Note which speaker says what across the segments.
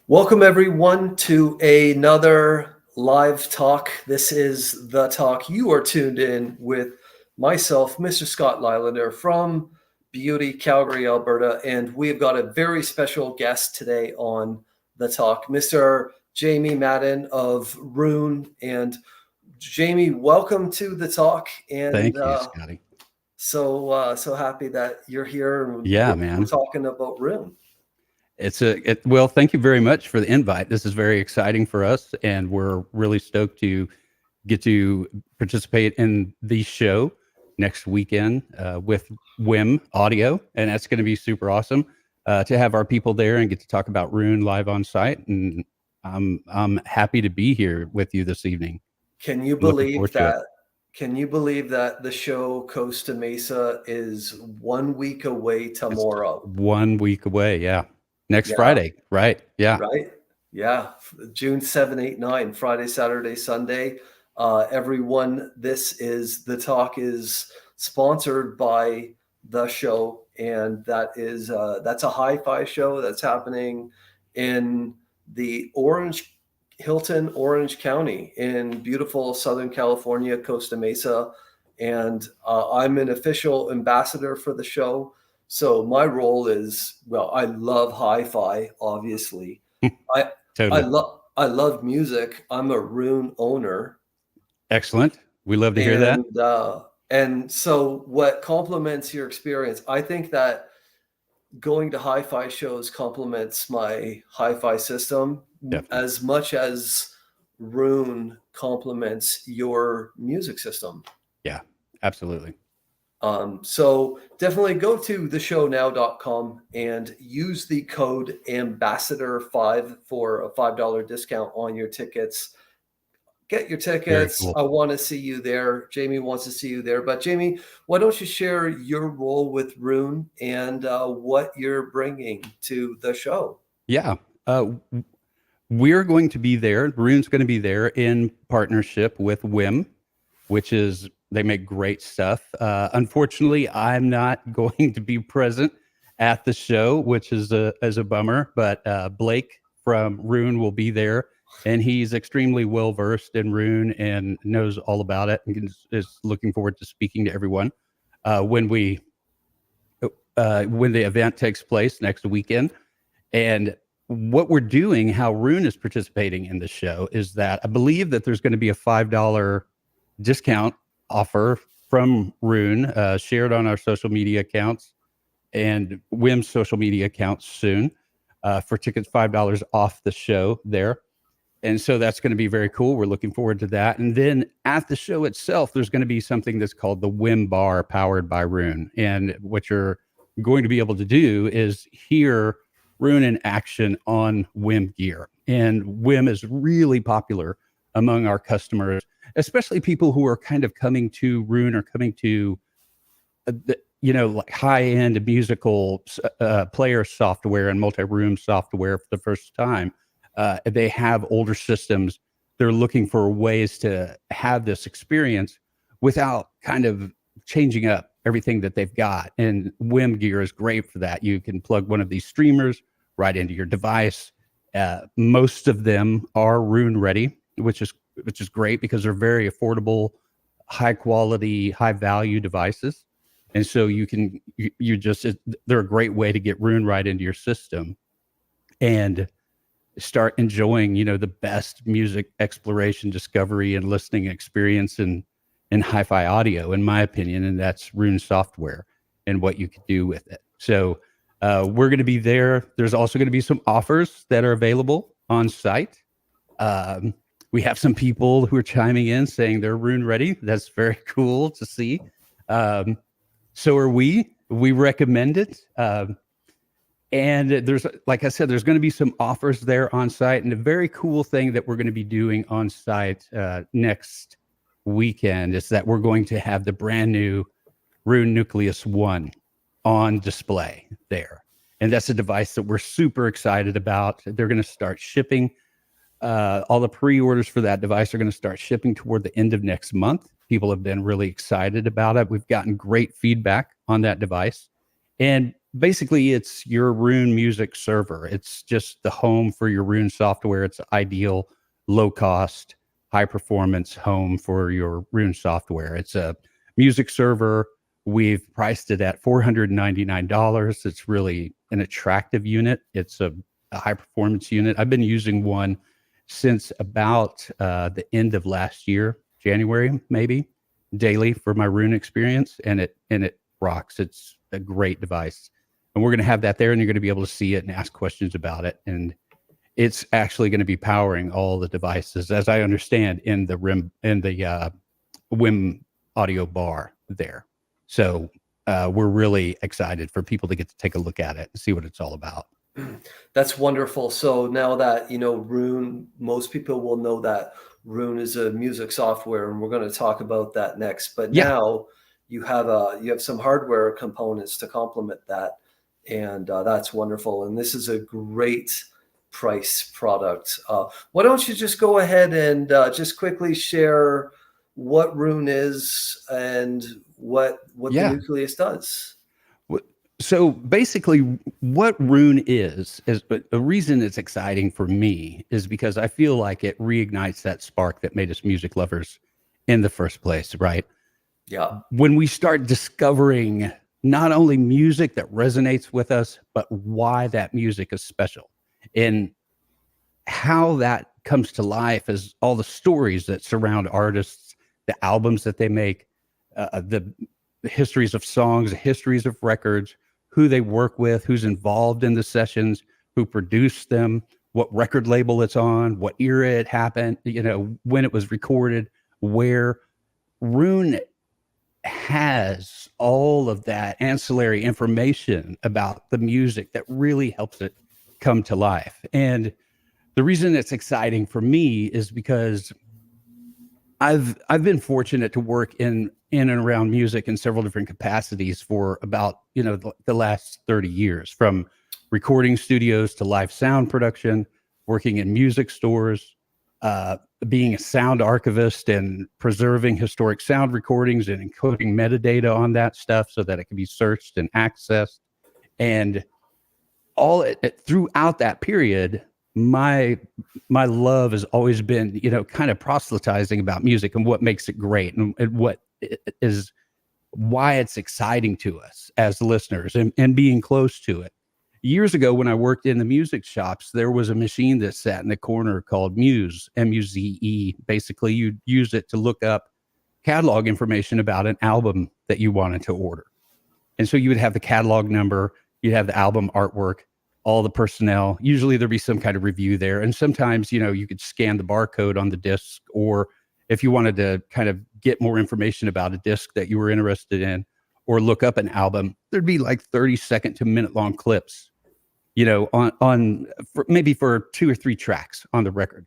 Speaker 1: Welcome, everyone, to another live talk. This is The Talk. You are tuned in with myself, Mr. Scott Lylander from beauty Calgary, Alberta, and we've got a very special guest today on The Talk, Mr. Jamie Madden of Roon. And Jamie, welcome to The Talk. And
Speaker 2: Thank you, Scotty.
Speaker 1: so happy that you're here and
Speaker 2: Yeah,
Speaker 1: we're
Speaker 2: man.
Speaker 1: talking about Roon.
Speaker 2: Well, thank you very much for the invite. This is very exciting for us, and we're really stoked to get to participate in the show next weekend with Wiim Audio, and that's going to be super awesome to have our people there and get to talk about Roon live on site. And I'm happy to be here with you this evening.
Speaker 1: Can you
Speaker 2: Looking
Speaker 1: believe
Speaker 2: forward to it.
Speaker 1: that? Can you believe that the show Costa Mesa is 1 week away
Speaker 2: It's
Speaker 1: tomorrow?
Speaker 2: 1 week away. Yeah, next
Speaker 1: Yeah,
Speaker 2: Friday. Right. Yeah.
Speaker 1: right? Yeah, June 7, 8, 9, Friday, Saturday, Sunday. Everyone, this is The Talk is sponsored by the show, and that's a hi-fi show that's happening in the Hilton Orange County in beautiful Southern California, Costa Mesa. And I'm an official ambassador for the show. So my role is, well, I love hi-fi, obviously. I
Speaker 2: Totally.
Speaker 1: I love music. I'm a Roon owner,
Speaker 2: Excellent. We love to hear that.
Speaker 1: and and so what complements your experience? I think that going to hi-fi shows complements my hi-fi system
Speaker 2: Definitely.
Speaker 1: as much as Roon complements your music system.
Speaker 2: Yeah, absolutely.
Speaker 1: So definitely go to theshownow.com and use the code ambassador5 for a $5 discount on your tickets. Get your
Speaker 2: Very
Speaker 1: tickets.
Speaker 2: cool.
Speaker 1: I want to see you there. Jamie wants to see you there. But Jamie, why don't you share your role with Roon and what you're bringing to the show?
Speaker 2: Yeah. We're going to be there. Roon's going to be there in partnership with Wiim, which is they make great stuff. Unfortunately, I'm not going to be present at the show, which is a bummer. But Blake from Roon will be there, and he's extremely well versed in Roon and knows all about it, and is looking forward to speaking to everyone when the event takes place next weekend. And what we're doing, how Roon is participating in the show, is that I believe that there's going to be a $5 discount offer from Roon, shared on our social media accounts and Wiim's social media accounts soon, for tickets $5 off the show there. And so that's going to be very cool. We're looking forward to that. And then at the show itself, there's going to be something that's called the Wiim Bar, powered by Roon. And what you're going to be able to do is hear Roon in action on Wiim gear. And Wiim is really popular among our customers, especially people who are kind of coming to Roon or coming to, like high-end musical player software and multi-room software for the first time. They have older systems. They're looking for ways to have this experience without kind of changing up everything that they've got. And Wiim gear is great for that. You can plug one of these streamers right into your device. Most of them are Roon ready, which is great because they're very affordable, high quality, high value devices. And so they're a great way to get Roon right into your system and start enjoying, the best music exploration, discovery, and listening experience in hi-fi audio, in my opinion. And that's Roon software and what you can do with it. So we're going to be there. There's also going to be some offers that are available on site. We have some people who are chiming in saying they're Roon ready. That's very cool to see. So are we. We recommend it. And there's, like I said, there's going to be some offers there on site. And a very cool thing that we're going to be doing on site next weekend is that we're going to have the brand new Roon Nucleus One on display there. And that's a device that we're super excited about. They're going to start shipping. All the pre-orders for that device are going to start shipping toward the end of next month. People have been really excited about it. We've gotten great feedback on that device. And basically, it's your Roon music server. It's just the home for your Roon software. It's ideal, low cost, high performance home for your Roon software. It's a music server. We've priced it at $499. It's really an attractive unit. It's a high performance unit. I've been using one since about the end of last year, January, maybe, daily for my Roon experience. And it rocks. It's a great device. And we're going to have that there, and you're going to be able to see it and ask questions about it. And it's actually going to be powering all the devices, as I understand, in the Wiim audio bar there. So we're really excited for people to get to take a look at it and see what it's all about.
Speaker 1: That's wonderful. So now that, Roon, most people will know that Roon is a music software, and we're going to talk about that next. But now you have some hardware components to complement that, and that's wonderful. And this is a great price product. Why don't you just go ahead and just quickly share what Roon is and what the Nucleus does?
Speaker 2: So basically, what Roon is, but the reason it's exciting for me is because I feel like it reignites that spark that made us music lovers in the first place, right?
Speaker 1: Yeah.
Speaker 2: When we start discovering not only music that resonates with us, but why that music is special and how that comes to life as all the stories that surround artists, the albums that they make, the histories of songs, the histories of records, who they work with, who's involved in the sessions, who produced them, what record label it's on, what era it happened, when it was recorded, where. Roon has all of that ancillary information about the music that really helps it come to life. And the reason it's exciting for me is because I've been fortunate to work in and around music in several different capacities for about, the last 30 years, from recording studios to live sound production, working in music stores, being a sound archivist and preserving historic sound recordings and encoding metadata on that stuff so that it can be searched and accessed. And throughout that period, my love has always been, kind of proselytizing about music and what makes it great and what is why it's exciting to us as listeners and being close to it. Years ago, when I worked in the music shops, there was a machine that sat in the corner called Muse, M-U-Z-E. Basically, you'd use it to look up catalog information about an album that you wanted to order. And so you would have the catalog number, you'd have the album artwork, all the personnel. Usually there'd be some kind of review there. And sometimes, you could scan the barcode on the disc, or if you wanted to kind of get more information about a disc that you were interested in or look up an album, there'd be like 30-second to minute-long clips, maybe for 2 or 3 tracks on the record.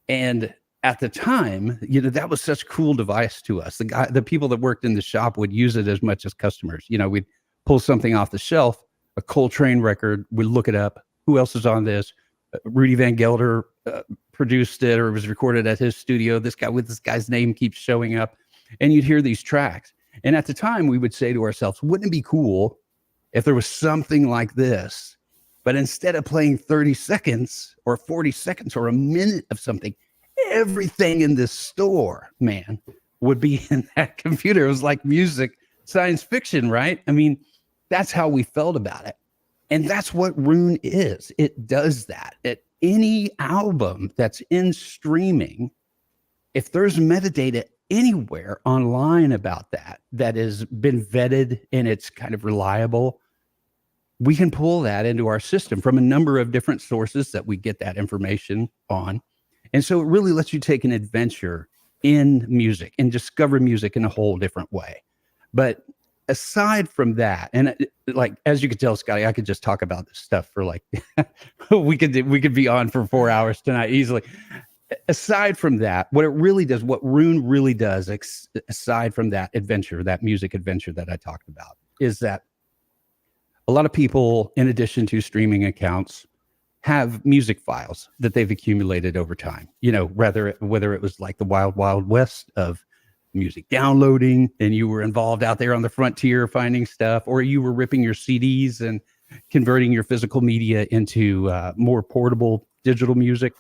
Speaker 2: And at the time, that was such a cool device to us. The people that worked in the shop would use it as much as customers. We'd pull something off the shelf, a Coltrane record, we'd look it up. Who else is on this? Rudy Van Gelder produced it, or it was recorded at his studio. This guy's name keeps showing up, and you'd hear these tracks. And at the time, we would say to ourselves, wouldn't it be cool if there was something like this, but instead of playing 30 seconds or 40 seconds or a minute of something, everything in this store, man, would be in that computer. It was like music, science fiction, right? I mean, that's how we felt about it. And that's what Roon is. It does that. At any album that's in streaming, if there's metadata anywhere online about that has been vetted and it's kind of reliable, we can pull that into our system from a number of different sources that we get that information on. And so it really lets you take an adventure in music and discover music in a whole different way. But aside from that, and as you could tell, Scotty, I could just talk about this stuff for we could be on for 4 hours tonight easily. Aside from that, what Roon really does, aside from that adventure, that music adventure that I talked about, is that a lot of people, in addition to streaming accounts, have music files that they've accumulated over time. Whether it was like the wild, wild west of music downloading and you were involved out there on the frontier finding stuff, or you were ripping your CDs and converting your physical media into more portable digital music,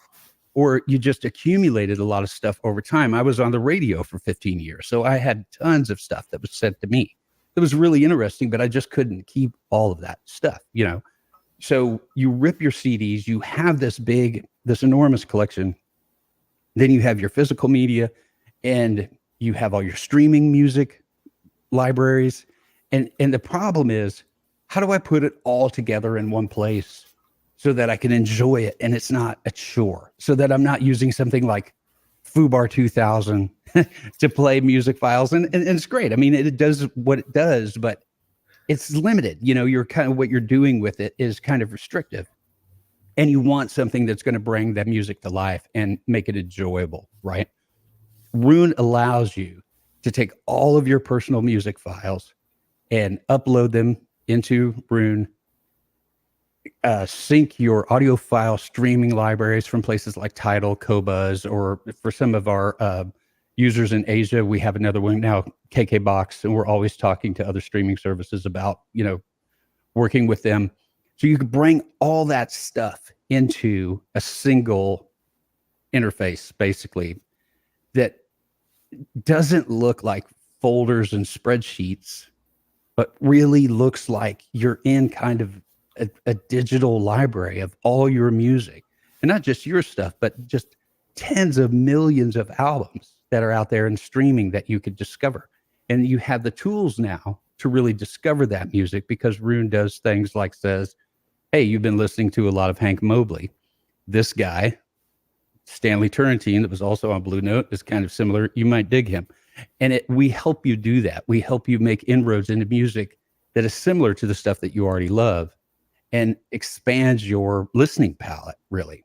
Speaker 2: or you just accumulated a lot of stuff over time. I was on the radio for 15 years, so I had tons of stuff that was sent to me. It was really interesting, but I just couldn't keep all of that stuff, you know? So you rip your CDs, you have this enormous collection. Then you have your physical media and you have all your streaming music libraries. And the problem is, how do I put it all together in one place so that I can enjoy it and it's not a chore, so that I'm not using something like Fubar 2000 to play music files. And it's great. I mean, it does what it does, but it's limited. You know, you're kind of, what you're doing with it is kind of restrictive. And you want something that's going to bring that music to life and make it enjoyable, right? Roon allows you to take all of your personal music files and upload them into Roon, sync your audio file streaming libraries from places like Tidal, Qobuz, or for some of our users in Asia, we have another one now, KKBox, and we're always talking to other streaming services about, you know, working with them. So you can bring all that stuff into a single interface, basically, that doesn't look like folders and spreadsheets, but really looks like you're in kind of a digital library of all your music. And not just your stuff, but just tens of millions of albums that are out there and streaming that you could discover. And you have the tools now to really discover that music, because Roon does things like says, hey, you've been listening to a lot of Hank Mobley. This guy, Stanley Turrentine, that was also on Blue Note, is kind of similar. You might dig him. And we help you do that. We help you make inroads into music that is similar to the stuff that you already love and expands your listening palette, really.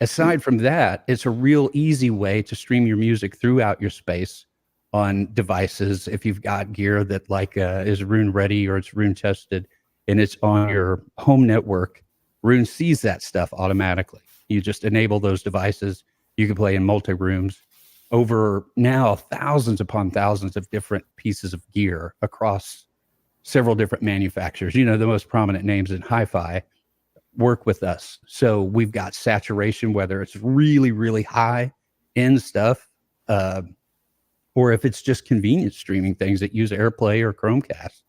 Speaker 2: Aside from that, it's a real easy way to stream your music throughout your space on devices. If you've got gear that like is Roon ready or it's Roon tested and it's on your home network, Roon sees that stuff automatically. You just enable those devices. You can play in multi-rooms over now thousands upon thousands of different pieces of gear across several different manufacturers. You know, the most prominent names in HiFi work with us. So we've got saturation, whether it's really, really high end stuff, or if it's just convenient streaming things that use AirPlay or Chromecast.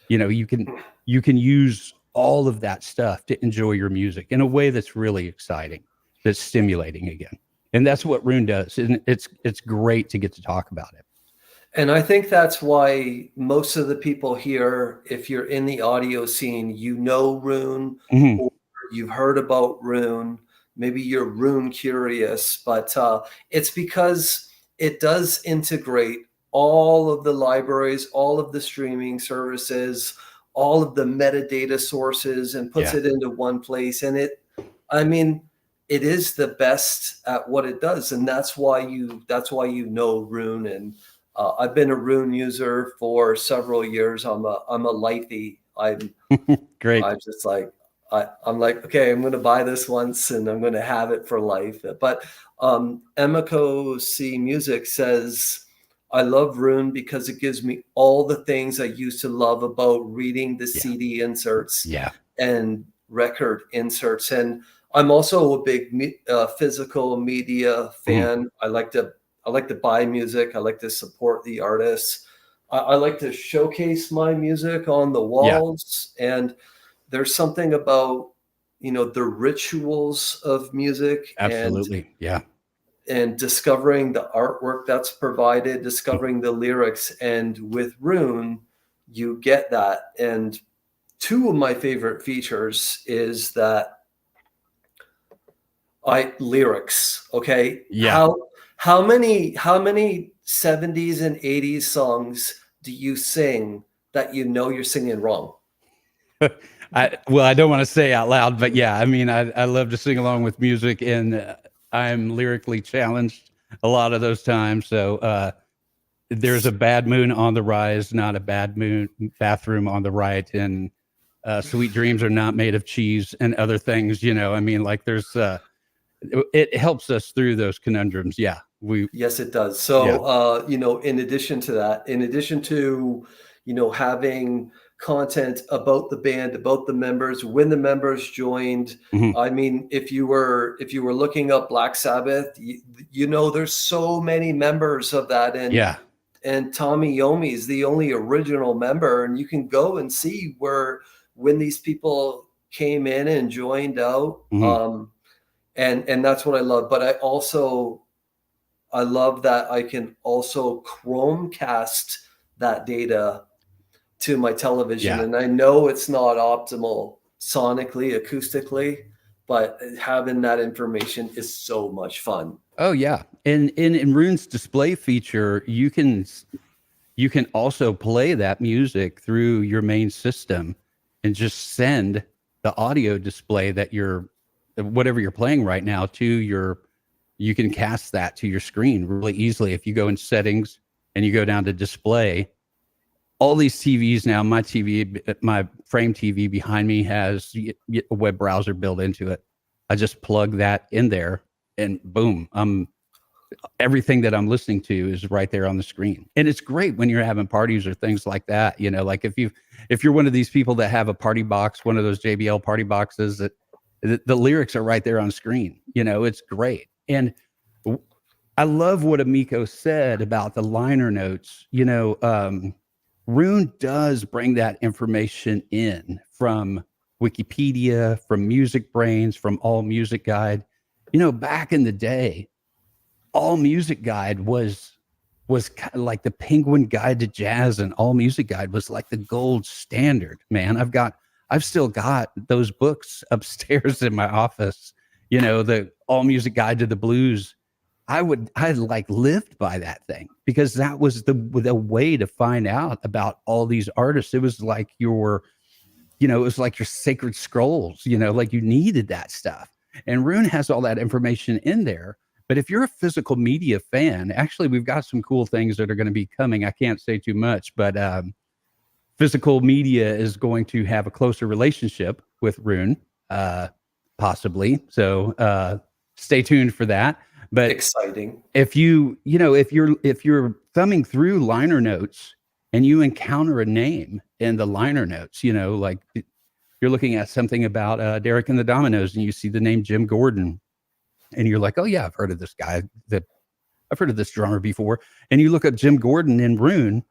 Speaker 2: You know, you can use all of that stuff to enjoy your music in a way that's really exciting, that's stimulating again. And that's what Roon does. And it's great to get to talk about it.
Speaker 1: And I think that's why most of the people here, if you're in the audio scene, you know Roon,
Speaker 2: Mm-hmm.
Speaker 1: or you've heard about Roon, maybe you're Roon curious, but it's because it does integrate all of the libraries, all of the streaming services, all of the metadata sources, and puts it into one place. And it is the best at what it does. And that's why you know Roon. And I've been a Roon user for several years. I'm a lifey.
Speaker 2: Great.
Speaker 1: I'm just like, I'm like, okay, I'm going to buy this once and I'm going to have it for life. But Emiko C Music says, I love Roon because it gives me all the things I used to love about reading the CD inserts and record inserts. And I'm also a big physical media fan. I like to buy music. I like to support the artists. I like to showcase my music on the walls. And there's something about, you know, the rituals of music.
Speaker 2: Absolutely.
Speaker 1: And discovering the artwork that's provided, discovering the lyrics. And with Roon, you get that. And two of my favorite features is that lyrics. Okay.
Speaker 2: Yeah.
Speaker 1: How many 70s and 80s songs do you sing that you know you're singing wrong?
Speaker 2: I don't want to say out loud, but yeah, I mean, I love to sing along with music, and I'm lyrically challenged a lot of those times. So there's a bad moon on the rise, not a bad moon bathroom on the right, and sweet dreams are not made of cheese and other things. You know, I mean, like there's it helps us through those conundrums. Yeah,
Speaker 1: Yes, it does.
Speaker 2: Yeah.
Speaker 1: So, in addition to that, in addition to, having content about the band, about the members, when the members joined,
Speaker 2: Mhm.
Speaker 1: I mean, if you were looking up Black Sabbath, there's so many members of that,
Speaker 2: Yeah.
Speaker 1: and Tommy Yomi is the only original member, and you can go and see when these people came in and joined out,
Speaker 2: Mhm.
Speaker 1: and that's what I love. But I love that I can also Chromecast that data to my television.
Speaker 2: Yeah.
Speaker 1: And I know it's not optimal sonically, acoustically, but having that information is so much fun.
Speaker 2: Oh yeah. And in Roon's display feature, you can also play that music through your main system and just send the audio display that whatever you're playing right now to you can cast that to your screen really easily. If you go in settings and you go down to display, all these TVs now, my frame TV behind me has a web browser built into it. I just plug that in there and boom, everything that I'm listening to is right there on the screen. And it's great when you're having parties or things like that. Like if you're one of these people that have a party box, one of those JBL party boxes that the lyrics are right there on screen, it's great. And I love what Amico said about the liner notes. Roon does bring that information in from Wikipedia, from Music Brains, from All Music Guide. Back in the day, All Music Guide was kind of like the Penguin Guide to Jazz, and All Music Guide was like the gold standard, man. I've still got those books upstairs in my office, the All Music Guide to the Blues. I like lived by that thing because that was the way to find out about all these artists. It was like it was like your sacred scrolls, like you needed that stuff. And Roon has all that information in there. But if you're a physical media fan, actually, we've got some cool things that are going to be coming. I can't say too much, but physical media is going to have a closer relationship with Roon, possibly. So stay tuned for that. But
Speaker 1: Exciting.
Speaker 2: if if you're thumbing through liner notes and you encounter a name in the liner notes, like you're looking at something about Derek and the Dominoes, and you see the name Jim Gordon, and you're like, oh yeah, I've heard of this guy. I've heard of this drummer before. And you look at Jim Gordon in Roon.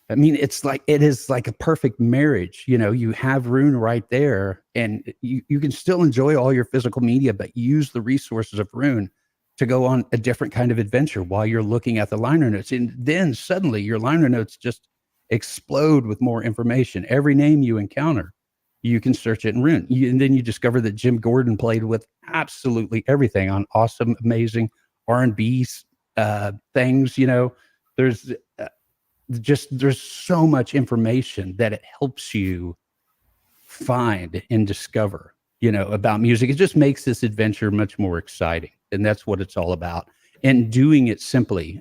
Speaker 2: I mean, it is like a perfect marriage. You have Roon right there, and you can still enjoy all your physical media, but use the resources of Roon to go on a different kind of adventure while you're looking at the liner notes. And then suddenly your liner notes just explode with more information. Every name you encounter, you can search it in Roon. And then you discover that Jim Gordon played with absolutely everything on awesome, amazing R&B things. There's there's so much information that it helps you find and discover, about music. It just makes this adventure much more exciting. And that's what it's all about. And doing it simply.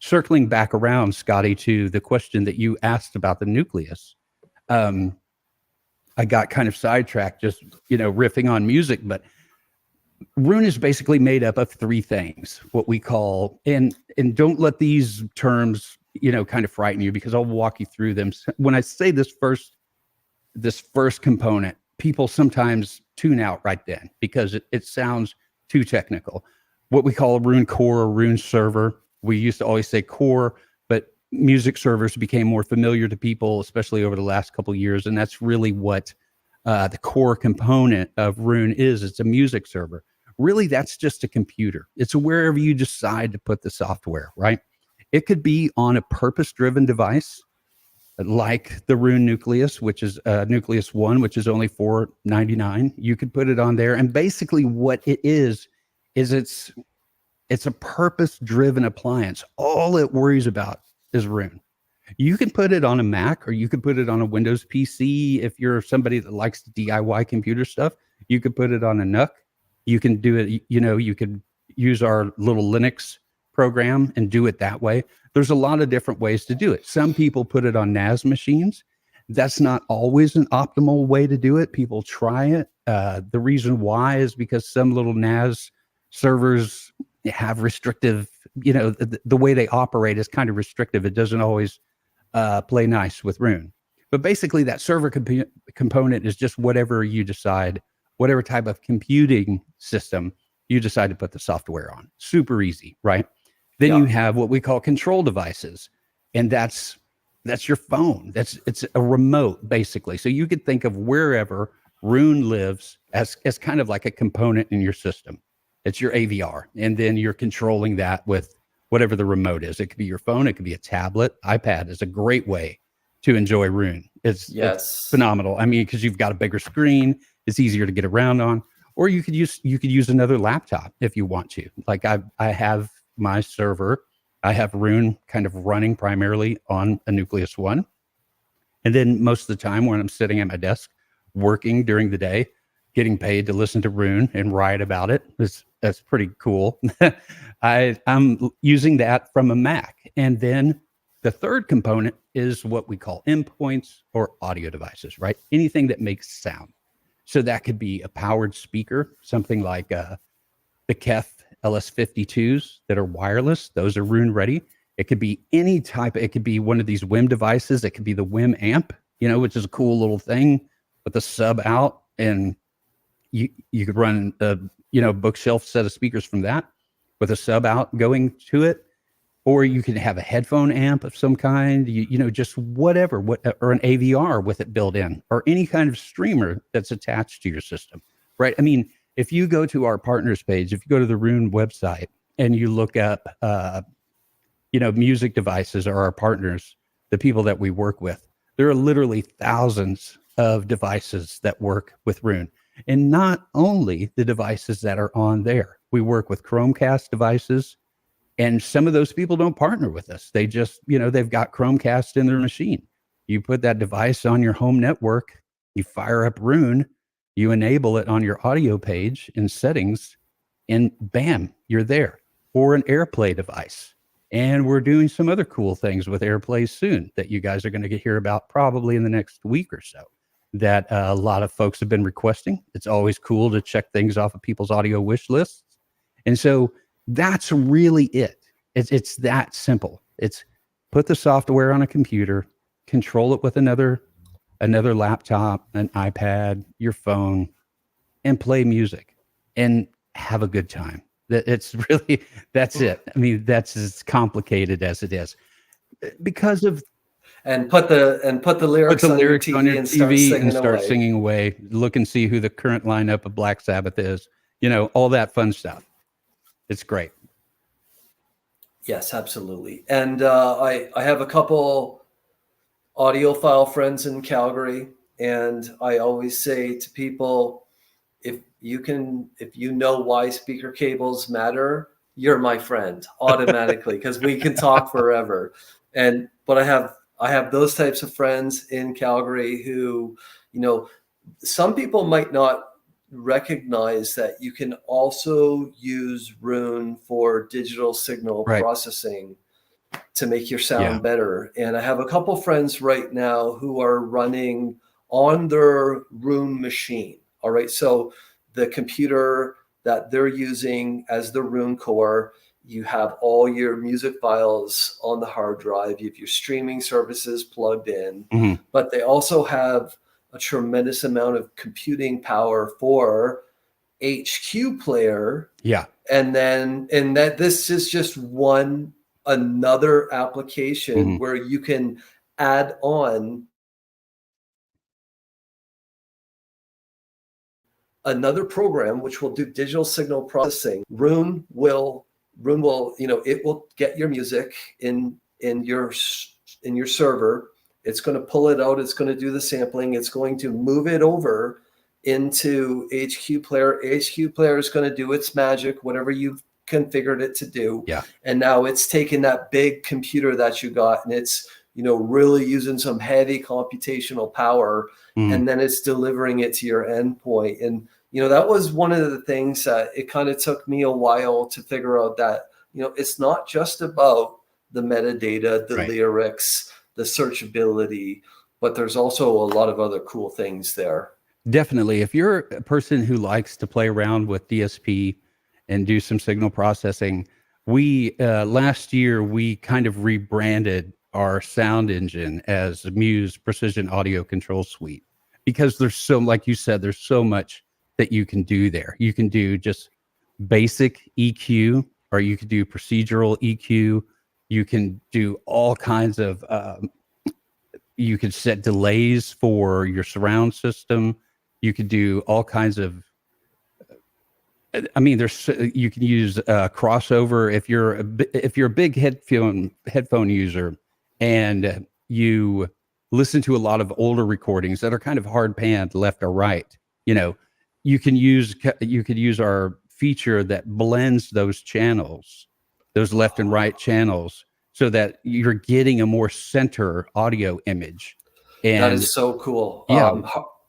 Speaker 2: Circling back around, Scotty, to the question that you asked about the nucleus. I got kind of sidetracked just, riffing on music, but Roon is basically made up of three things, what we call, and don't let these terms, kind of frighten you, because I'll walk you through them. When I say this first component, people sometimes tune out right then because it sounds too technical. What we call a Roon core or Roon server. We used to always say core, but music servers became more familiar to people, especially over the last couple of years. And that's really what the core component of Roon is. It's a music server. Really, that's just a computer. It's wherever you decide to put the software, right? It could be on a purpose-driven device like the Roon Nucleus, which is Nucleus 1, which is only $499. You could put it on there. And basically what it is it's a purpose-driven appliance. All it worries about is Roon. You can put it on a Mac, or you could put it on a Windows PC. If you're somebody that likes to DIY computer stuff, you could put it on a NUC. You can do it, you could use our little Linux program and do it that way. There's a lot of different ways to do it. Some people put it on NAS machines. That's not always an optimal way to do it. People try it. The reason why is because some little NAS servers have restrictive the way they operate is kind of restrictive. It doesn't always play nice with Roon. But basically, that server component is just whatever you decide, whatever type of computing system you decide to put the software on. Super easy, right? Then you have what we call control devices, and that's your phone. It's a remote, basically. So you could think of wherever Roon lives as kind of like a component in your system. It's your AVR, and then you're controlling that with whatever the remote is. It could be your phone, it could be a tablet. iPad is a great way to enjoy Roon. It's phenomenal. I mean, because you've got a bigger screen, it's easier to get around on. Or you could use another laptop if you want to. Like I have my server, I have Roon kind of running primarily on a Nucleus One, and then most of the time when I'm sitting at my desk working during the day, getting paid to listen to Roon and write about it, that's pretty cool. I'm using that from a Mac, and then the third component is what we call endpoints or audio devices, right? Anything that makes sound. So that could be a powered speaker, something like the T.H.E LS52s that are wireless. Those are Roon ready. It could be any type. It could be one of these Wiim devices. It could be the Wiim amp, which is a cool little thing with a sub out, and you could run a bookshelf set of speakers from that with a sub out going to it. Or you can have a headphone amp of some kind, just whatever, or an AVR with it built in, or any kind of streamer that's attached to your system, right? I mean, if you go to our partners page, if you go to the Roon website and you look up, music devices or our partners, the people that we work with, there are literally thousands of devices that work with Roon. And not only the devices that are on there, we work with Chromecast devices. And some of those people don't partner with us. They just, they've got Chromecast in their machine. You put that device on your home network, you fire up Roon, you enable it on your audio page in settings, and bam, you're there. Or an AirPlay device. And we're doing some other cool things with AirPlay soon that you guys are going to hear about probably in the next week or so that a lot of folks have been requesting. It's always cool to check things off of people's audio wish lists. And so that's really it. It's that simple. It's put the software on a computer, control it with another laptop, an iPad, your phone, and play music and have a good time. That's it. I mean, that's as complicated as it is because of.
Speaker 1: And put the lyrics on your TV
Speaker 2: and start singing away. Look and see who the current lineup of Black Sabbath is. All that fun stuff. It's great.
Speaker 1: Yes, absolutely. And I have a couple audiophile friends in Calgary, and I always say to people, if you know why speaker cables matter, you're my friend automatically because we can talk forever. But I have those types of friends in Calgary who, some people might not recognize that you can also use Roon for digital signal processing to make your sound better. And I have a couple friends right now who are running on their Roon machine. All right. So the computer that they're using as the Roon core, you have all your music files on the hard drive. You have your streaming services plugged in, but they also have a tremendous amount of computing power for HQ player.
Speaker 2: Yeah.
Speaker 1: And that this is just another application where you can add on another program which will do digital signal processing. Roon will, it will get your music in your server. It's going to pull it out. It's going to do the sampling. It's going to move it over into HQ player. HQ player is going to do its magic, whatever you've configured it to do.
Speaker 2: Yeah.
Speaker 1: And now it's taking that big computer that you got and it's, really using some heavy computational power, and then it's delivering it to your endpoint. And, that was one of the things that it kind of took me a while to figure out that, it's not just about the metadata, the lyrics, the searchability, but there's also a lot of other cool things there.
Speaker 2: Definitely. If you're a person who likes to play around with DSP and do some signal processing, we last year we kind of rebranded our sound engine as Muse Precision Audio Control Suite, because there's so, like you said, there's so much that you can do there. You can do just basic EQ, or you could do procedural EQ. You can do all kinds of you could set delays for your surround system. You could do all kinds of, I mean, there's, you can use crossover if you're a big headphone user, and you listen to a lot of older recordings that are kind of hard panned left or right. You know, you could use our feature that blends those channels, those left and right channels, so that you're getting a more center audio image.
Speaker 1: That
Speaker 2: And
Speaker 1: is so cool.
Speaker 2: yeah,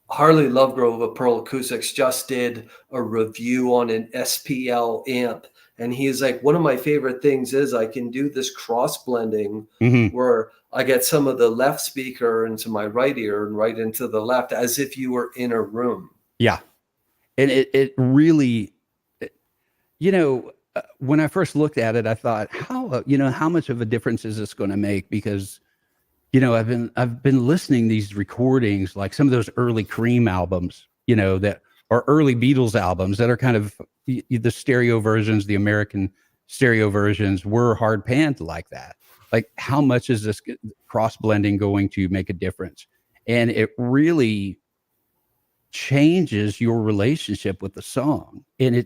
Speaker 1: Harley Lovegrove of Pearl Acoustics just did a review on an SPL amp, and he's like, one of my favorite things is I can do this cross blending
Speaker 2: mhm,
Speaker 1: where I get some of the left speaker into my right ear and right into the left, as if you were in a room.
Speaker 2: yeah, and it really, you know, when I first looked at it, I thought, how much of a difference is this going to make? Because I've been listening to these recordings, like some of those early Cream albums, that are early Beatles albums that are kind of the stereo versions, the American stereo versions were hard panned like that. Like, how much is this cross blending going to make a difference? And it really changes your relationship with the song, and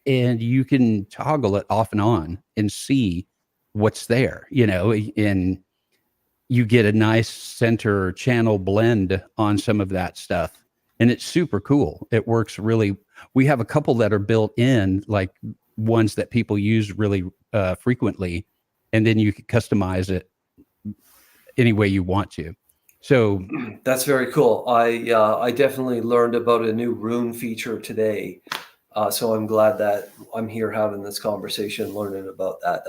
Speaker 2: and you can toggle it off and on and see what's there, and you get a nice center channel blend on some of that stuff, and it's super cool. It works really. We have a couple that are built in, like ones that people use really frequently, and then you can customize it any way you want to. So
Speaker 1: That's very cool. I definitely learned about a new Roon feature today, so I'm glad that I'm here having this conversation, learning about that.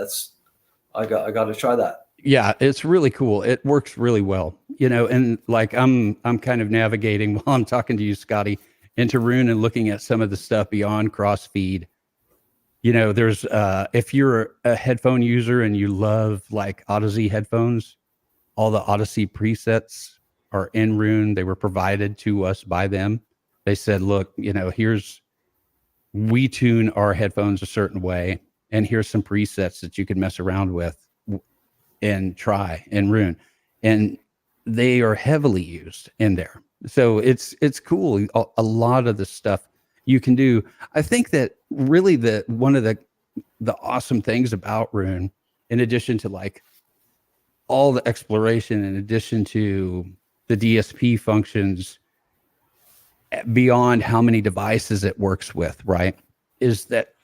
Speaker 1: I got to try that.
Speaker 2: yeah, it's really cool. It works really well, and like I'm kind of navigating while I'm talking to you, Scotty, into Roon and looking at some of the stuff beyond crossfeed. There's if you're a headphone user and you love like Odyssey headphones, all the Odyssey presets are in Roon. They were provided to us by them. They said, look, we tune our headphones a certain way, and here's some presets that you can mess around with and try in Roon. And they are heavily used in there. So it's cool. A lot of the stuff you can do. I think that really one of the awesome things about Roon, in addition to like all the exploration, in addition to the DSP functions, beyond how many devices it works with, right, is that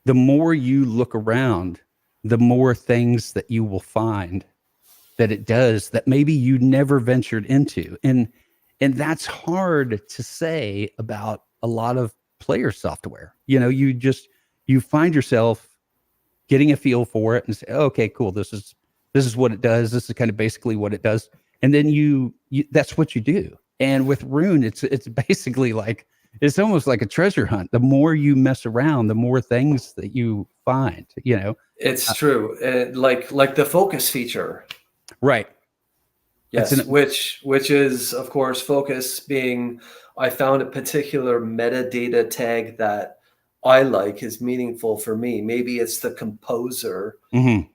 Speaker 2: the more you look around, the more things that you will find that it does that maybe you never ventured into. And that's hard to say about a lot of player software. You find yourself getting a feel for it and say, oh, okay, cool. This is what it does. This is kind of basically what it does. And then you that's what you do. And with Roon, it's basically like, it's almost like a treasure hunt. The more you mess around, the more things that you find,
Speaker 1: It's true. Like the focus feature.
Speaker 2: Right.
Speaker 1: Yes, which is, of course, focus being, I found a particular metadata tag that I like is meaningful for me. Maybe it's the composer,
Speaker 2: Mhm.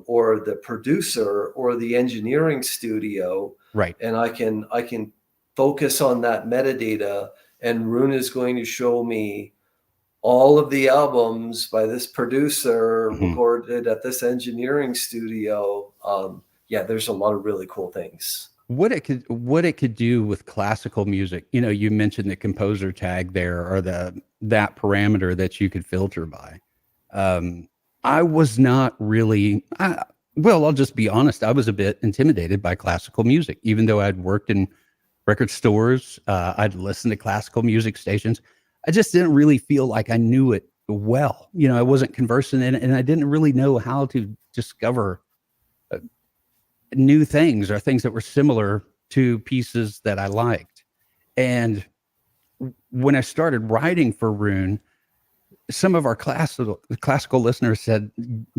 Speaker 1: or the producer or the engineering studio,
Speaker 2: Right.
Speaker 1: and I can focus on that metadata, and Roon is going to show me all of the albums by this producer
Speaker 2: Mhm.
Speaker 1: recorded at this engineering studio. Yeah, there's a lot of really cool things.
Speaker 2: What it could do with classical music, you mentioned the composer tag there, or that parameter that you could filter by. I was not really, well, I'll just be honest. I was a bit intimidated by classical music, even though I'd worked in record stores. I'd listened to classical music stations. I just didn't really feel like I knew it well. I wasn't conversant in it, and I didn't really know how to discover new things, or things that were similar to pieces that I liked. And when I started writing for Roon, some of our classical listeners said,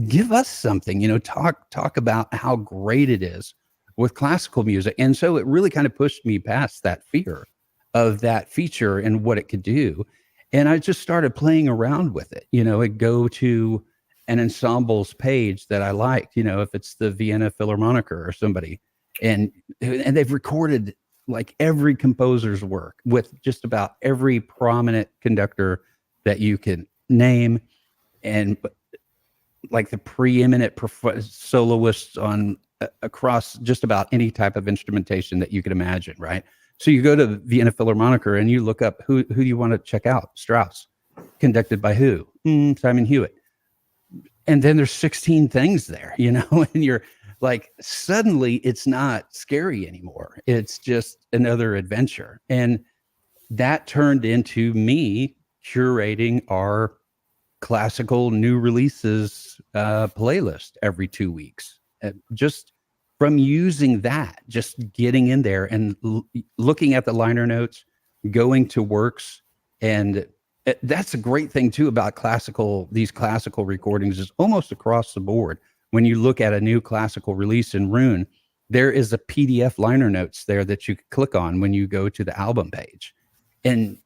Speaker 2: give us something, talk about how great it is with classical music. And so it really kind of pushed me past that fear of that feature and what it could do. And I just started playing around with it. I'd go to an ensemble's page that I liked, if it's the Vienna Philharmoniker or somebody, and they've recorded like every composer's work with just about every prominent conductor that you can name, and like the preeminent soloists on across just about any type of instrumentation that you could imagine, right? So you go to Vienna Philharmoniker and you look up who do you want to check out? Strauss, conducted by who? Simon Hewitt. And then there's 16 things there, and you're like, suddenly it's not scary anymore. It's just another adventure. And that turned into me curating our classical new releases playlist every 2 weeks. Just from using that, just getting in there and looking at the liner notes, going to works. And that's a great thing too about these classical recordings is almost across the board. When you look at a new classical release in Roon, there is a PDF liner notes there that you can click on when you go to the album page. And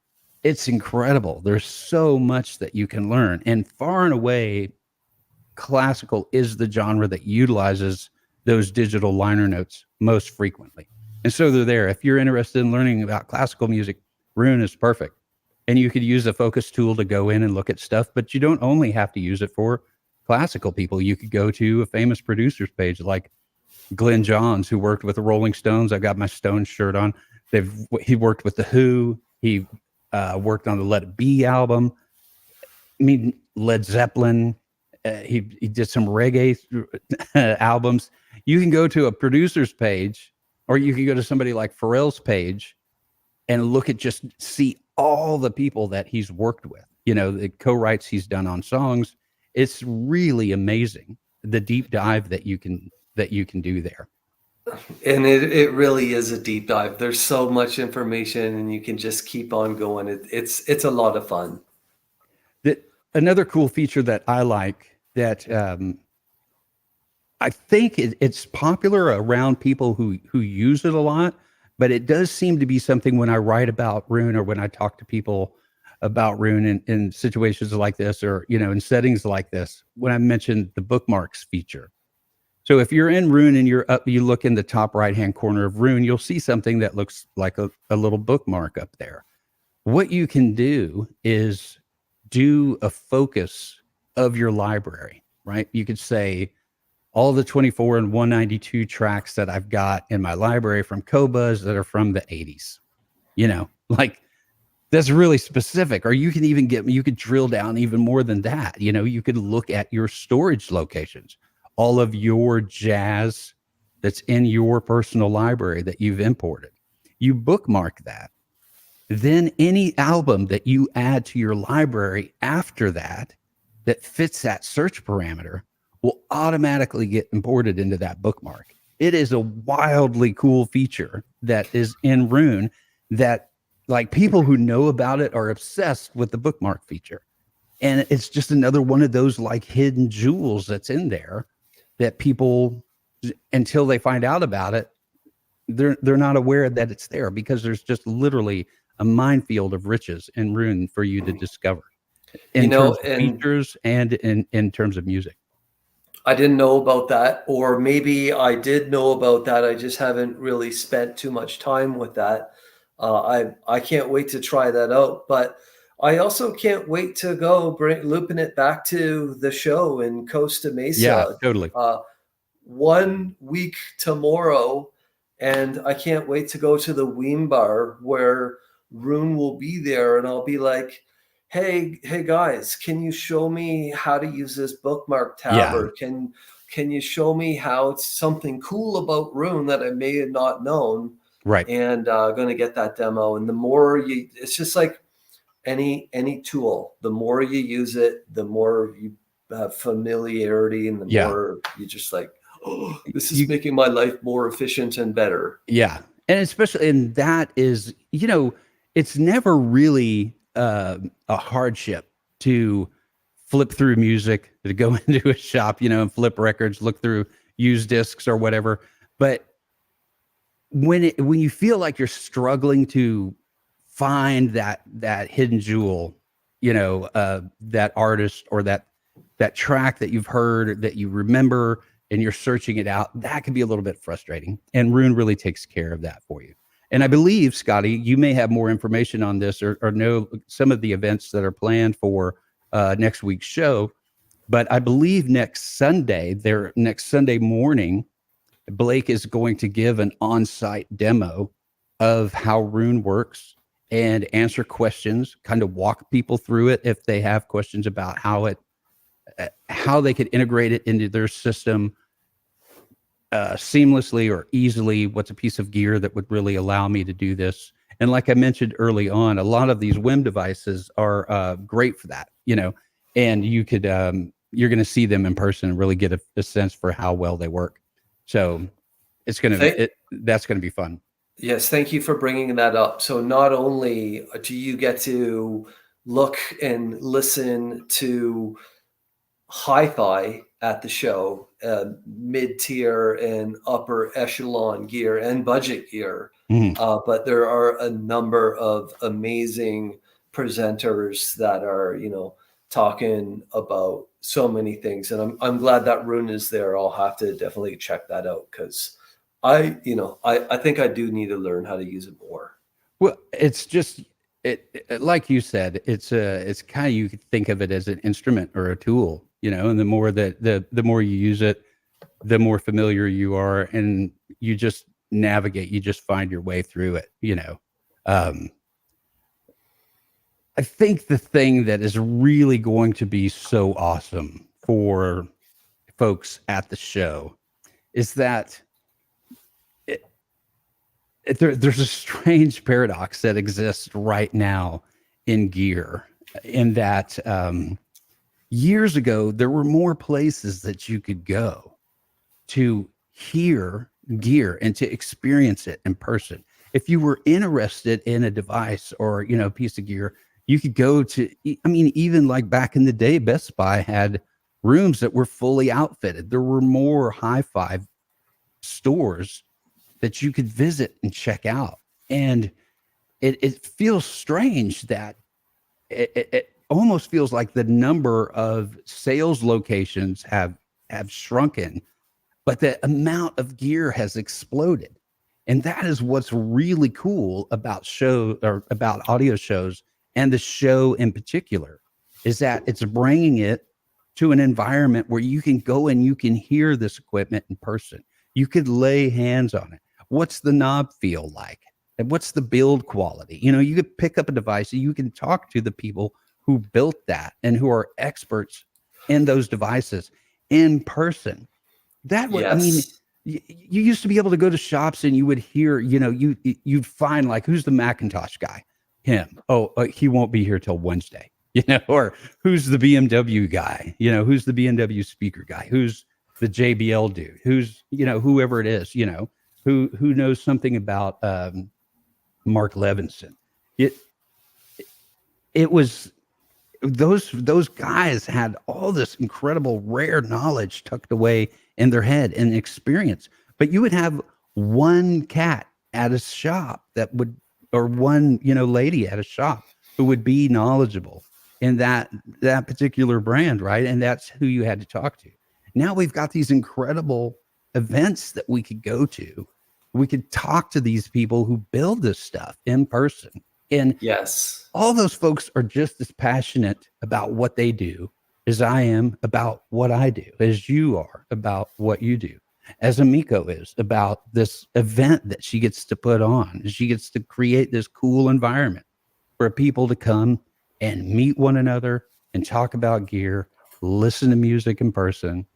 Speaker 2: it's incredible. There's so much that you can learn. And far and away, classical is the genre that utilizes those digital liner notes most frequently. And so they're there. If you're interested in learning about classical music, Roon is perfect. And you could use a focus tool to go in and look at stuff, but you don't only have to use it for classical people. You could go to a famous producer's page like Glenn Johns, who worked with the Rolling Stones. I've got my Stones shirt on. He worked with The Who. He worked on the Let It Be album. I mean, Led Zeppelin. He did some reggae albums. You can go to a producer's page, or you can go to somebody like Pharrell's page and see all the people that he's worked with, the co-writes he's done on songs. It's really amazing, the deep dive that you can do there.
Speaker 1: And it really is a deep dive. There's so much information and you can just keep on going. It's a lot of fun.
Speaker 2: Another cool feature that I like that I think it's popular around people who use it a lot, but it does seem to be something when I write about Roon or when I talk to people about Roon in situations like this, or, in settings like this, when I mentioned the bookmarks feature. So if you're in Roon and you look in the top right-hand corner of Roon, you'll see something that looks like a little bookmark up there. What you can do is do a focus of your library, right? You could say all the 24 and 192 tracks that I've got in my library from Qobuz that are from the 80s, like that's really specific. Or you could drill down even more than that. You could look at your storage locations, all of your jazz that's in your personal library that you've imported. You bookmark that. Then any album that you add to your library after that fits that search parameter will automatically get imported into that bookmark. It is a wildly cool feature that is in Roon that, like, people who know about it are obsessed with the bookmark feature. And it's just another one of those like hidden jewels that's in there that people, until they find out about it, they're not aware that it's there, because there's just literally a minefield of riches in Roon for you to discover in terms of features and in terms of music.
Speaker 1: I didn't know about that, or maybe I did know about that. I just haven't really spent too much time with that. I can't wait to try that out, but I also can't wait to go looping it back to the show in Costa Mesa.
Speaker 2: Yeah, totally.
Speaker 1: 1 week tomorrow, and I can't wait to go to the Wiim bar where Roon will be there, and I'll be like, hey guys, can you show me how to use this bookmark tab?
Speaker 2: Yeah.
Speaker 1: Or can you show me how it's something cool about Roon that I may have not known?
Speaker 2: Right.
Speaker 1: And going to get that demo. And the more it's just like any tool, the more you use it, the more you have familiarity, and the more you just like, oh, this is making my life more efficient and better.
Speaker 2: Yeah. And especially, and that is, it's never really a hardship to flip through music, to go into a shop, and flip records, look through used discs or whatever. But when you feel like you're struggling to find that hidden jewel, that artist or that track that you've heard that you remember and you're searching it out, that can be a little bit frustrating. And Roon really takes care of that for you. And I believe, Scotty, you may have more information on this or know some of the events that are planned for next week's show. But I believe next Sunday morning, Blake is going to give an on-site demo of how Roon works and answer questions, kind of walk people through it if they have questions about how they could integrate it into their system seamlessly or easily. What's a piece of gear that would really allow me to do this? And like I mentioned early on, a lot of these Wiim devices are great for that, and you could, you're going to see them in person and really get a sense for how well they work. So that's going to be fun.
Speaker 1: Yes. Thank you for bringing that up. So not only do you get to look and listen to HiFi at the show, mid-tier and upper echelon gear and budget gear. But there are a number of amazing presenters that are, talking about so many things. And I'm glad that Roon is there. I'll have to definitely check that out because I think I do need to learn how to use it more.
Speaker 2: Well, it's just, like you said, it's kind of, you could think of it as an instrument or a tool, and the more that the more you use it, the more familiar you are, and you just navigate, you just find your way through it, I think the thing that is really going to be so awesome for folks at the show is that there's a strange paradox that exists right now in gear, in that years ago, there were more places that you could go to hear gear and to experience it in person. If you were interested in a device or, a piece of gear, you could go to, even like back in the day, Best Buy had rooms that were fully outfitted. There were more HiFi stores that you could visit and check out. And it feels strange that it almost feels like the number of sales locations have shrunken, but the amount of gear has exploded. And that is what's really cool about about audio shows, and the show in particular, is that it's bringing it to an environment where you can go and you can hear this equipment in person. You could lay hands on it. What's the knob feel like? And what's the build quality? You could pick up a device and you can talk to the people who built that and who are experts in those devices in person. That would,
Speaker 1: Yes.
Speaker 2: you used to be able to go to shops and you would hear, you'd find like, who's the Macintosh guy? Him. Oh, he won't be here till Wednesday, or who's the BMW guy? Who's the BMW speaker guy? Who's the JBL dude? Who's, whoever it is, who knows something about Mark Levinson. It was those guys had all this incredible rare knowledge tucked away in their head and experience. But you would have one cat at a shop or one lady at a shop who would be knowledgeable in that particular brand, right? And that's who you had to talk to. Now we've got these incredible events that we could go to. We could talk to these people who build this stuff in person. And
Speaker 1: yes,
Speaker 2: all those folks are just as passionate about what they do as I am about what I do, as you are about what you do, as Amiko is about this event that she gets to put on. She gets to create this cool environment for people to come and meet one another and talk about gear, listen to music in person,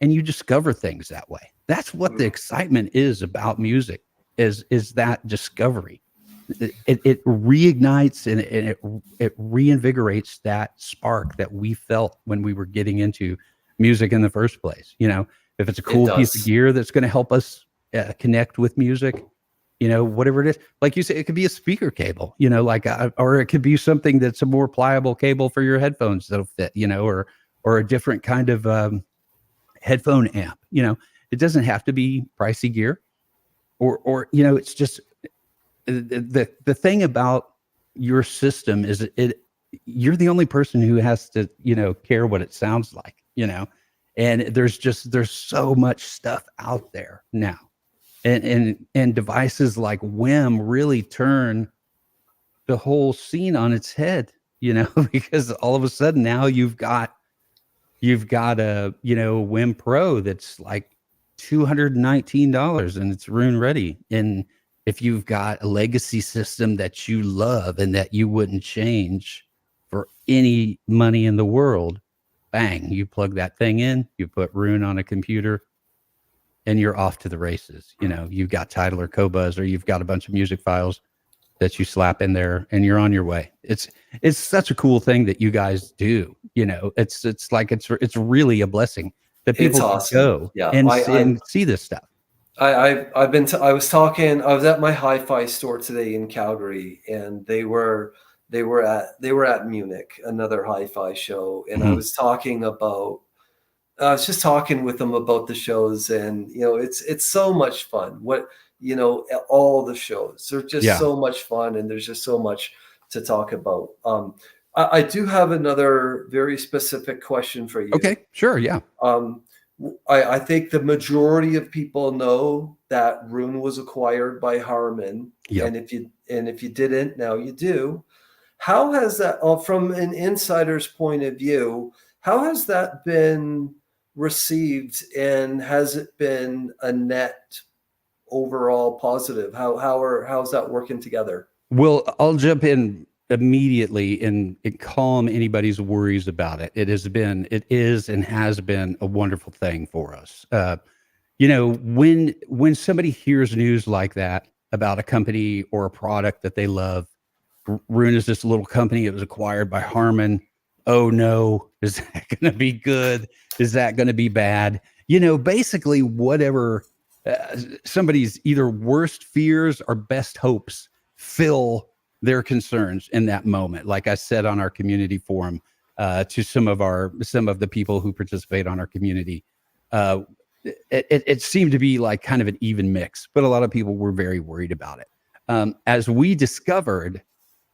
Speaker 2: and you discover things that way. That's what the excitement is about music, is that discovery. It reignites and it reinvigorates that spark that we felt when we were getting into music in the first place. If it's a cool piece of gear that's going to help us connect with music, whatever it is. Like you say, it could be a speaker cable, or it could be something that's a more pliable cable for your headphones that'll fit, or a different kind of headphone amp. It doesn't have to be pricey gear, or it's just the thing about your system is you're the only person who has to care what it sounds like, and there's so much stuff out there now, and devices like Wiim really turn the whole scene on its head, because all of a sudden now you've got a Wiim Pro that's like $219 and it's Roon ready. And if you've got a legacy system that you love and that you wouldn't change for any money in the world, bang, you plug that thing in, you put Roon on a computer, and you're off to the races. You've got Tidal or Qobuz, or you've got a bunch of music files that you slap in there and you're on your way. It's such a cool thing that you guys do. It's like, it's really a blessing that people
Speaker 1: awesome.
Speaker 2: go and see this stuff.
Speaker 1: I was at my HiFi store today in Calgary, and they were at Munich, another HiFi show. And I was just talking with them about the shows, and it's so much fun. All the shows are just so much fun, and there's just so much to talk about. I do have another very specific question for you.
Speaker 2: Okay, sure, yeah.
Speaker 1: I think the majority of people know that Roon was acquired by Harman, and if you didn't, now you do. How has that, from an insider's point of view, how has that been received, and has it been a net overall positive? How's that working together?
Speaker 2: Well, I'll jump in immediately and calm anybody's worries about it. It is and has been a wonderful thing for us. When somebody hears news like that about a company or a product that they love, Roon is this little company. It was acquired by Harman. Oh no, is that going to be good? Is that going to be bad? Basically whatever somebody's either worst fears or best hopes fill their concerns in that moment. Like I said on our community forum, to some of the people who participate on our community, it seemed to be like kind of an even mix, but a lot of people were very worried about it. As we discovered,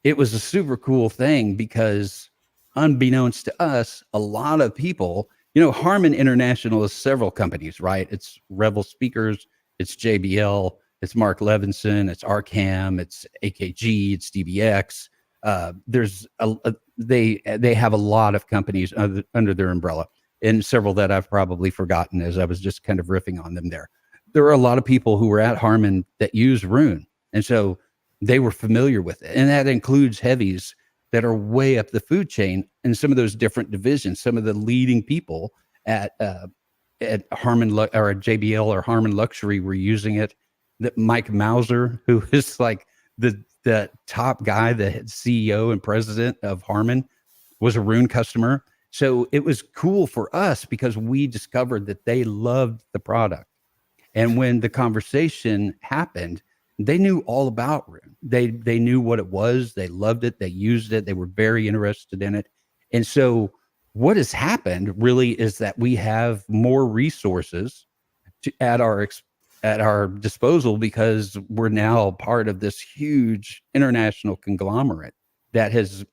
Speaker 2: it was a super cool thing because, unbeknownst to us, a lot of people, Harman International is several companies, right? It's Revel Speakers, it's JBL, it's Mark Levinson, it's Arkham, it's AKG, it's DBX. They have a lot of companies under their umbrella, and several that I've probably forgotten as I was just kind of riffing on them there. There are a lot of people who were at Harman that use Roon, and so they were familiar with it. And that includes heavies that are way up the food chain in some of those different divisions. Some of the leading people at Harman or at JBL or Harman Luxury were using it. That Mike Mauser, who is like the top guy, the CEO and president of Harman, was a Roon customer. So it was cool for us because we discovered that they loved the product. And when the conversation happened, they knew all about Roon. They knew what it was. They loved it. They used it. They were very interested in it. And so what has happened really is that we have more resources at our disposal because we're now part of this huge international conglomerate that has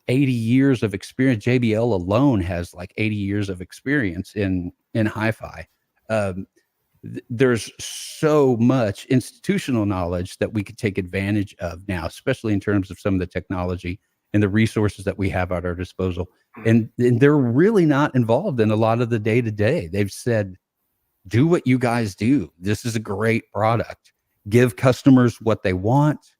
Speaker 2: 80 years of experience. JBL alone has like 80 years of experience in HiFi. There's so much institutional knowledge that we could take advantage of now, especially in terms of some of the technology and the resources that we have at our disposal. And they're really not involved in a lot of the day-to-day. They've said, do what you guys do. This is a great product. Give customers what they want.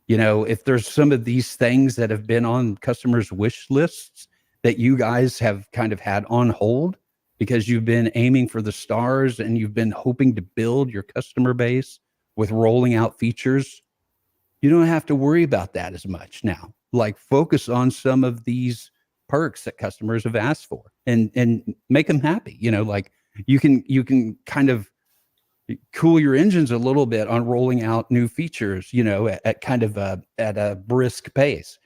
Speaker 2: If there's some of these things that have been on customers' wish lists that you guys have kind of had on hold because you've been aiming for the stars and you've been hoping to build your customer base with rolling out features, you don't have to worry about that as much now. Like, focus on some of these perks that customers have asked for and make them happy. Like, you can kind of cool your engines a little bit on rolling out new features, at kind of at a brisk pace.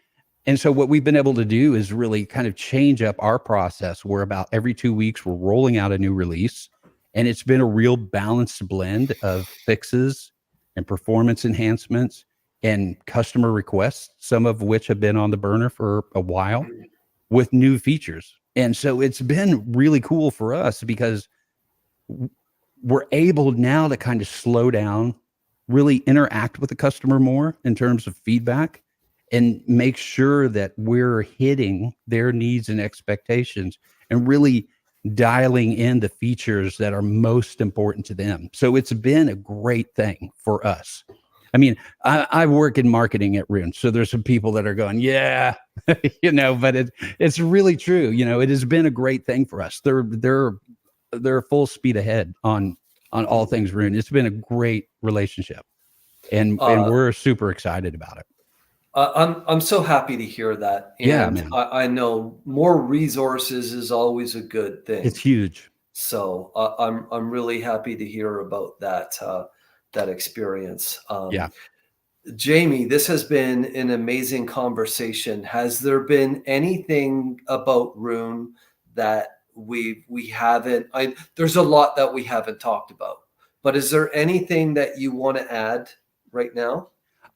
Speaker 2: And so what we've been able to do is really kind of change up our process where about every 2 weeks we're rolling out a new release. And it's been a real balanced blend of fixes and performance enhancements and customer requests, some of which have been on the burner for a while, with new features. And so it's been really cool for us because we're able now to kind of slow down, really interact with the customer more in terms of feedback, and make sure that we're hitting their needs and expectations and really dialing in the features that are most important to them. So it's been a great thing for us. I mean, I work in marketing at Roon, so there's some people that are going, yeah, but it's really true. It has been a great thing for us. They're full speed ahead on all things Roon. It's been a great relationship, and we're super excited about it.
Speaker 1: I'm so happy to hear that.
Speaker 2: Yeah,
Speaker 1: And
Speaker 2: man.
Speaker 1: I know more resources is always a good thing.
Speaker 2: It's huge.
Speaker 1: So I'm really happy to hear about that experience.
Speaker 2: Yeah.
Speaker 1: Jamie, this has been an amazing conversation. Has there been anything about Roon that we haven't? There's a lot that we haven't talked about, but is there anything that you want to add right now?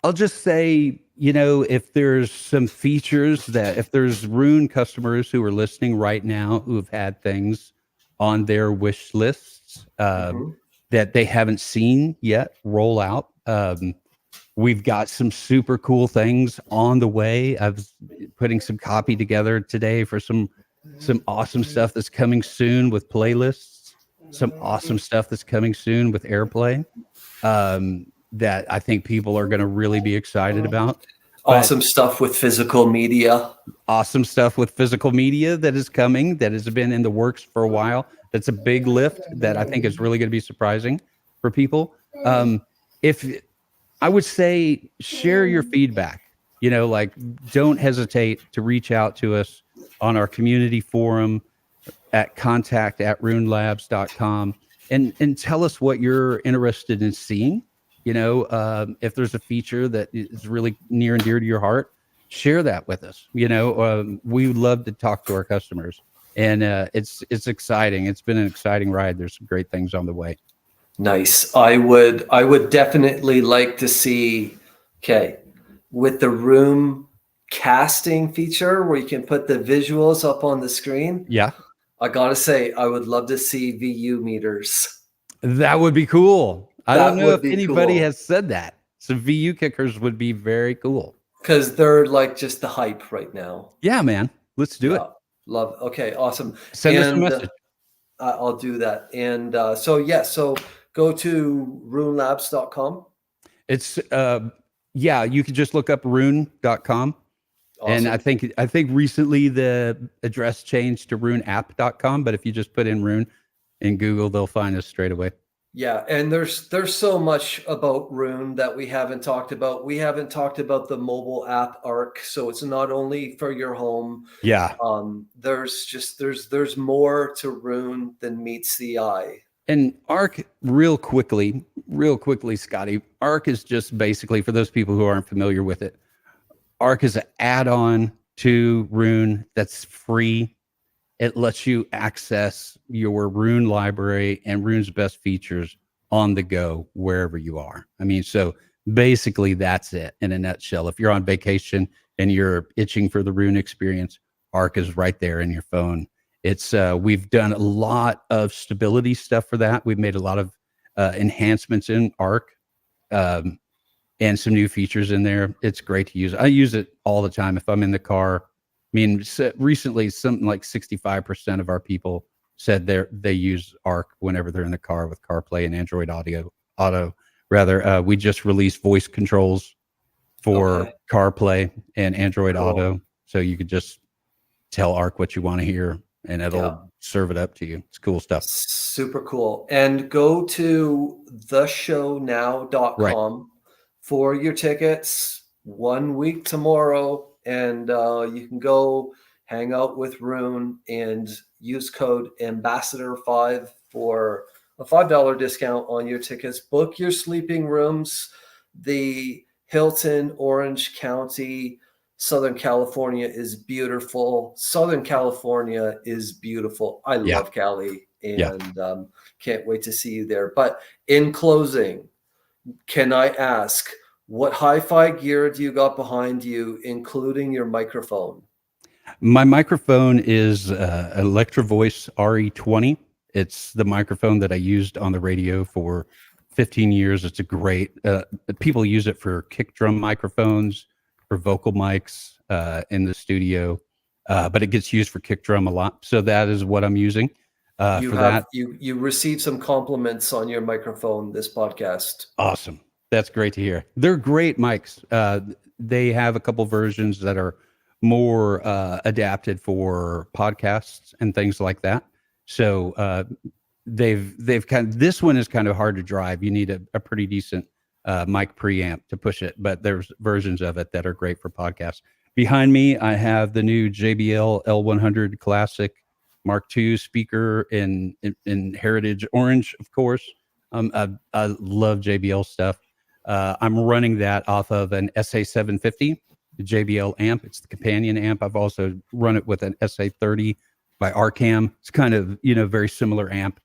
Speaker 2: I'll just say, if there's some features if there's Roon customers who are listening right now who have had things on their wish lists that they haven't seen yet roll out, we've got some super cool things on the way. I was putting some copy together today for some awesome stuff that's coming soon with playlists, some awesome stuff that's coming soon with AirPlay. That I think people are going to really be excited about.
Speaker 1: Awesome stuff with physical media.
Speaker 2: Awesome stuff with physical media that is coming, that has been in the works for a while. That's a big lift that I think is really going to be surprising for people. If I would say, share your feedback, don't hesitate to reach out to us on our community forum at contact@roonlabs.com and tell us what you're interested in seeing. If there's a feature that is really near and dear to your heart, share that with us. We would love to talk to our customers, and it's exciting. It's been an exciting ride. There's some great things on the way.
Speaker 1: Nice. I would definitely like to see, with the room casting feature where you can put the visuals up on the screen.
Speaker 2: Yeah.
Speaker 1: I gotta say, I would love to see VU meters.
Speaker 2: That would be cool. I don't know if anybody
Speaker 1: cool.
Speaker 2: has said that. Some VU kickers would be very cool.
Speaker 1: Because they're like just the hype right now.
Speaker 2: Yeah, man. Let's do it.
Speaker 1: Love. Okay, awesome.
Speaker 2: Send us a message.
Speaker 1: I'll do that. And so go to roonlabs.com.
Speaker 2: It's you can just look up roon.com. Awesome. And I think recently the address changed to roonapp.com, but if you just put in Roon in Google, they'll find us straight away.
Speaker 1: Yeah, and there's so much about Roon that we haven't talked about. We haven't talked about the mobile app Arc, so it's not only for your home.
Speaker 2: Yeah.
Speaker 1: There's more to Roon than meets the eye.
Speaker 2: And Arc, real quickly, Scotty, Arc is just basically, for those people who aren't familiar with it, Arc is an add-on to Roon that's free. It lets you access your Roon library and Roon's best features on the go wherever you are. I mean, so basically that's it in a nutshell. If you're on vacation and you're itching for the Roon experience, Arc is right there in your phone. It's we've done a lot of stability stuff for that. We've made a lot of enhancements in Arc and some new features in there. It's great to use. I use it all the time if I'm in the car. I mean, recently, something like 65% of our people said they use Arc whenever they're in the car with CarPlay and Android Auto. We just released voice controls for CarPlay and Android Auto, so you could just tell Arc what you want to hear, and it'll serve it up to you. It's cool stuff.
Speaker 1: Super cool. And go to theshownow.com for your tickets 1 week tomorrow. And you can go hang out with Roon and use code Ambassador5 for a $5 discount on your tickets. Book your sleeping rooms. The Hilton, Orange County, Southern California is beautiful. Southern California is beautiful. I love Cali, and can't wait to see you there. But in closing, can I ask, what hi-fi gear do you got behind you, including your microphone?
Speaker 2: My microphone is Electro Voice RE20. It's the microphone that I used on the radio for 15 years. It's a great, people use it for kick drum microphones, for vocal mics in the studio, but it gets used for kick drum a lot. So that is what I'm using
Speaker 1: You received some compliments on your microphone this podcast.
Speaker 2: Awesome. That's great to hear. They're great mics. They have a couple versions that are more adapted for podcasts and things like that. So they've kind of, this one is kind of hard to drive. You need a pretty decent mic preamp to push it, but there's versions of it that are great for podcasts. Behind me, I have the new JBL L100 Classic Mark II speaker in Heritage Orange, of course. I love JBL stuff. I'm running that off of an SA750, the JBL amp. It's the companion amp. I've also run it with an SA30 by Arcam. It's kind of, very similar amp.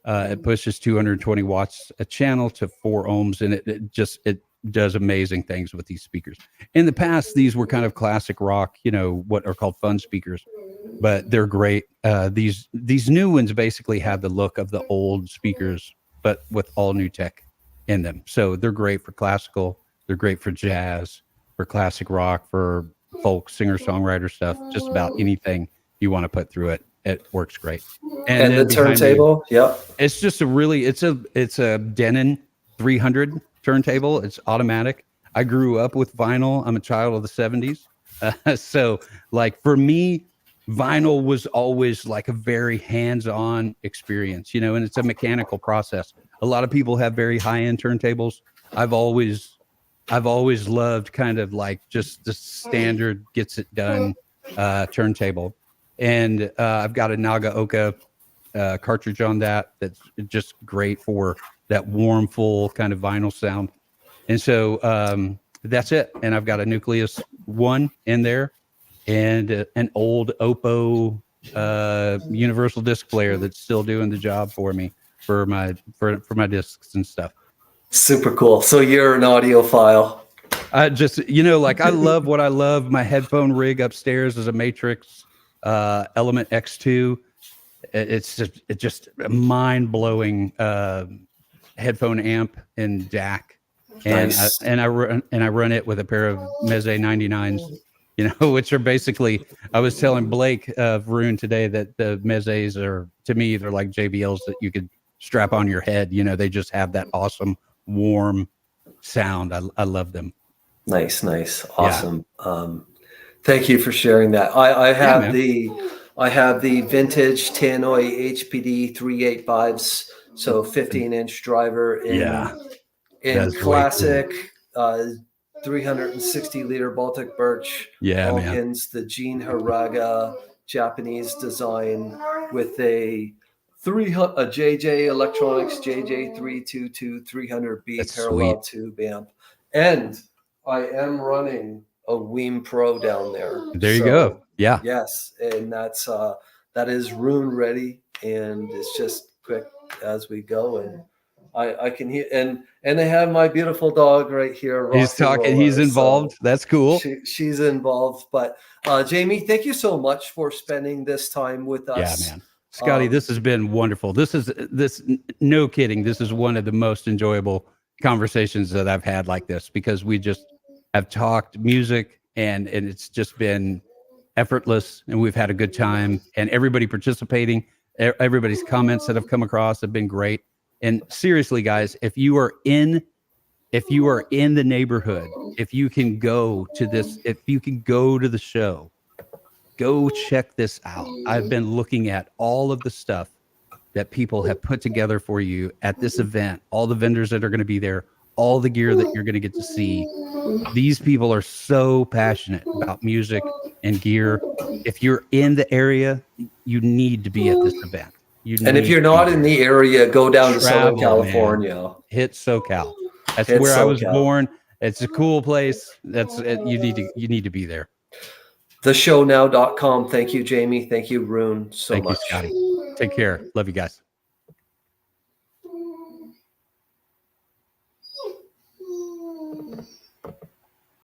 Speaker 2: It pushes 220 watts a channel to 4 ohms, and it does amazing things with these speakers. In the past, these were kind of classic rock, what are called fun speakers, but they're great. These new ones basically have the look of the old speakers, but with all new tech in them. So they're great for classical. They're great for jazz, for classic rock, for folk, singer-songwriter stuff, just about anything you want to put through it. It works great.
Speaker 1: And the turntable,
Speaker 2: it's just it's a Denon 300 turntable. It's automatic. I grew up with vinyl. I'm a child of the 70s. So like for me, vinyl was always like a very hands-on experience, and it's a mechanical process. A lot of people have very high-end turntables. I've always loved kind of like just the standard gets it done turntable. And I've got a Nagaoka cartridge on that. That's just great for that warm, full kind of vinyl sound. And so that's it. And I've got a Nucleus 1 in there and an old Oppo universal disc player that's still doing the job for me for my discs and stuff.
Speaker 1: Super cool. So you're an audiophile.
Speaker 2: I just, I love what I love. My headphone rig upstairs is a Matrix Element X2. It's just a mind-blowing headphone amp and DAC. And nice. I run it with a pair of Meze 99s, which are basically, I was telling Blake of Roon today that the Mezes are, to me, they're like JBLs that you could strap on your head. They just have that awesome, warm sound. I love them.
Speaker 1: Nice. Awesome. Yeah. Thank you for sharing that. I have the vintage Tannoy HPD 385s, so 15-inch driver in classic 360-liter Baltic birch Balkans, the Jean Haraga Japanese design with a JJ Electronics JJ322 300B parallel tube amp, and I am running a Wiim Pro down there.
Speaker 2: There you go. Yeah.
Speaker 1: Yes, and that is Roon ready, and it's just quick as we go, and I can hear, and I have my beautiful dog right here. Rocky
Speaker 2: He's talking.
Speaker 1: Roller,
Speaker 2: he's involved. So that's cool.
Speaker 1: She's involved. But Jamie, thank you so much for spending this time with us.
Speaker 2: Yeah, man. Scotty, this has been wonderful. No kidding. This is one of the most enjoyable conversations that I've had like this, because we just have talked music and it's just been effortless, and we've had a good time, and everybody participating, everybody's comments that have come across have been great. And seriously, guys, if you are in the neighborhood, if you can go to the show, go check this out. I've been looking at all of the stuff that people have put together for you at this event, all the vendors that are going to be there, all the gear that you're going to get to see. These people are so passionate about music and gear. If you're in the area, you need to be at this event.
Speaker 1: And if you're not in the area, go down to Southern California.
Speaker 2: Man. Hit SoCal. That's
Speaker 1: Hit
Speaker 2: where I was
Speaker 1: SoCal.
Speaker 2: born. It's a cool place. You need to be there.
Speaker 1: Theshownow.com. Thank you, Jamie. Thank you, Roon, so much.
Speaker 2: Thank you, Scotty. Take care. Love you guys.